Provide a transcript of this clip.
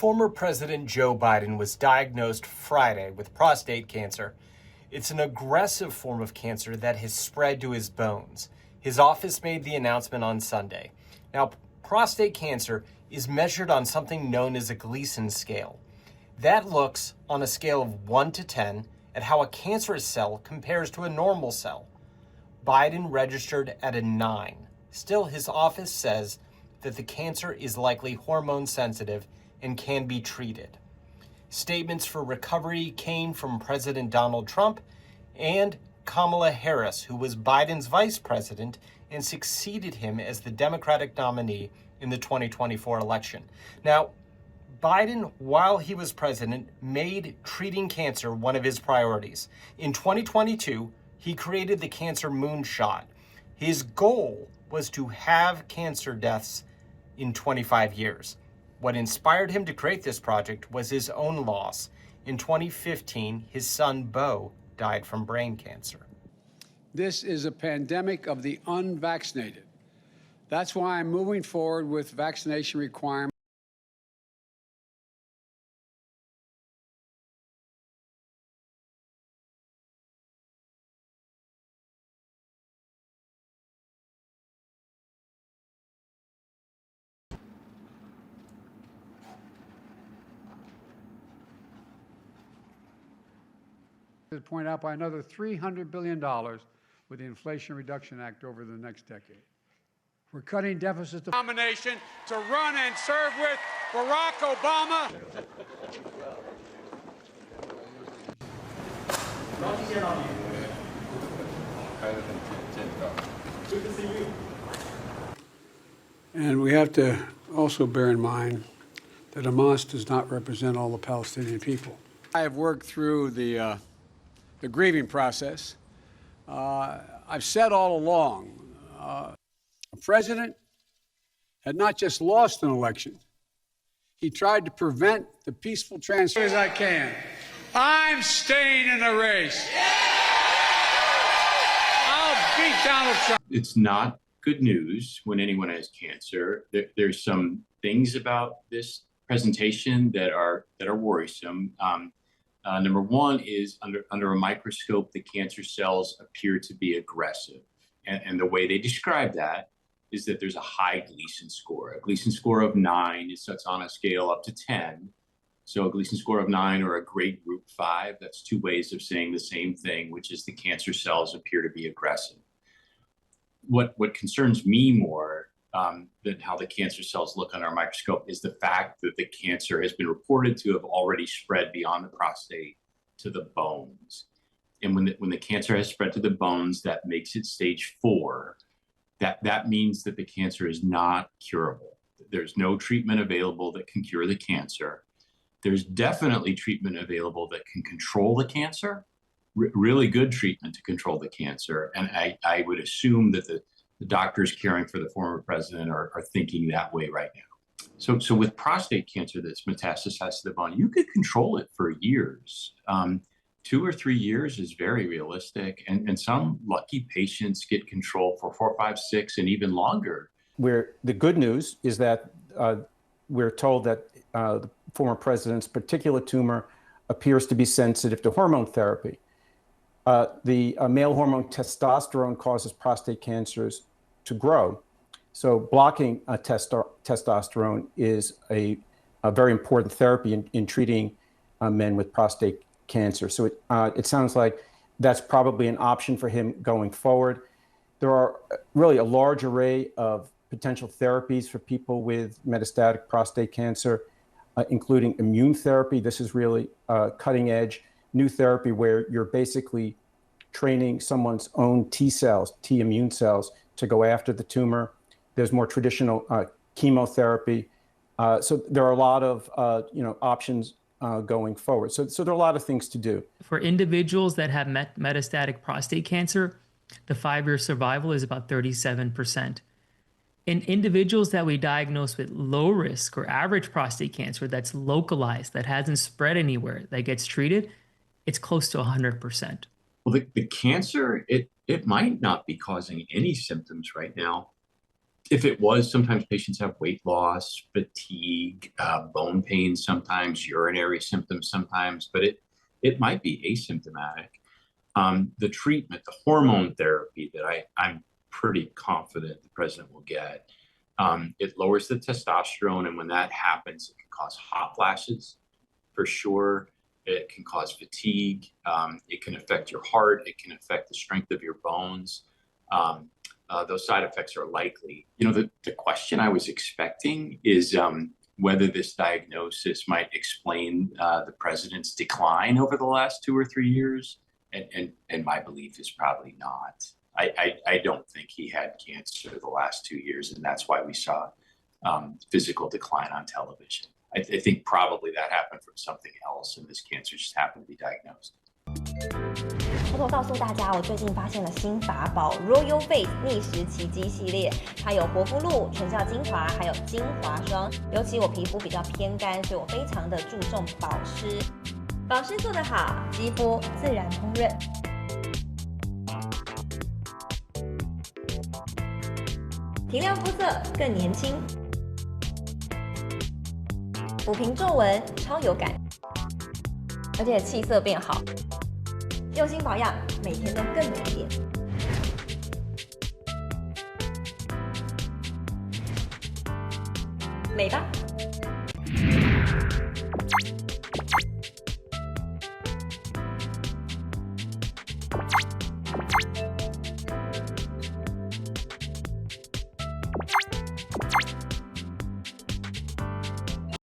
Former President Joe Biden was diagnosed Friday with prostate cancer. It's an aggressive form of cancer that has spread to his bones. His office made the announcement on Sunday. Now, prostate cancer is measured on something known as a Gleason scale. That looks, on a scale of 1 to 10, at how a cancerous cell compares to a normal cell. Biden registered at a 9. Still, his office says that the cancer is likely hormone sensitive and can be treated. Statements for recovery came from President Donald Trump and Kamala Harris, who was Biden's vice president and succeeded him as the Democratic nominee in the 2024 election. Now, Biden, while he was president, made treating cancer one of his priorities. In 2022, he created the Cancer Moonshot. His goal was to have cancer deaths in 25 years. What inspired him to create this project was his own loss. In 2015, his son, Beau, died from brain cancer. This is a pandemic of the unvaccinated. That's why I'm moving forward with vaccination requirements. To point out by another $300 billion with the Inflation Reduction Act over the next decade. We're cutting deficits. Nomination to run and serve with Barack Obama. Good to see you. And we have to also bear in mind that Hamas does not represent all the Palestinian people. I have worked through the grieving process. I've said all along, a president had not just lost an election, he tried to prevent the peaceful transfer as I can. I'm staying in the race. I'll beat Donald Trump. It's not good news when anyone has cancer. There's some things about this presentation that are worrisome. Number one is under a microscope, the cancer cells appear to be aggressive. And the way they describe that is that there's a high Gleason score. A Gleason score of 9 is such on a scale up to 10. So a Gleason score of 9 or a grade group 5, that's two ways of saying the same thing, which is the cancer cells appear to be aggressive. What concerns me more than how the cancer cells look under our microscope is the fact that the cancer has been reported to have already spread beyond the prostate to the bones. And when the cancer has spread to the bones, that makes it stage 4. That means that the cancer is not curable. There's no treatment available that can cure the cancer. There's definitely treatment available that can control the cancer, really good treatment to control the cancer. And I would assume that the doctors caring for the former president are thinking that way right now. So with prostate cancer that's metastasized to the bone, you could control it for years. 2 or 3 years is very realistic. And some lucky patients get control for 4, 5, 6, and even longer. Where the good news is that we're told that the former president's particular tumor appears to be sensitive to hormone therapy. The male hormone testosterone causes prostate cancers to grow. So blocking testosterone is a very important therapy in treating men with prostate cancer. So it sounds like that's probably an option for him going forward. There are really a large array of potential therapies for people with metastatic prostate cancer, including immune therapy. This is really cutting edge new therapy where you're basically training someone's own T cells, T immune cells, to go after the tumor. There's more traditional chemotherapy. So there are a lot of options going forward. So there are a lot of things to do. For individuals that have metastatic prostate cancer, the 5-year survival is about 37%. In individuals that we diagnose with low risk or average prostate cancer that's localized, that hasn't spread anywhere, that gets treated, it's close to 100%. Well, the cancer, it might not be causing any symptoms right now. If it was, sometimes patients have weight loss, fatigue, bone pain, sometimes urinary symptoms, sometimes, but it might be asymptomatic. The treatment, the hormone therapy that I'm pretty confident the president will get, it lowers the testosterone, and when that happens, it can cause hot flashes, for sure. It can cause fatigue. It can affect your heart. It can affect the strength of your bones. Those side effects are likely. The question I was expecting is whether this diagnosis might explain the president's decline over the last 2 or 3 years. And my belief is probably not. I don't think he had cancer the last 2 years, and that's why we saw physical decline on television. I think probably that happened from something else, and this cancer just happened to be diagnosed. 偷偷告訴大家，我最近发现了新法宝 Royal Face 逆时奇迹系列，它有活肤露、全效精华，还有精华霜。尤其我皮肤比较偏干，所以我非常的注重保湿。保湿做得好，肌肤自然烹饪。提亮膚色更年輕，撫平皺紋超有感，而且氣色變好。用心保養，每天都更美麗。美吧。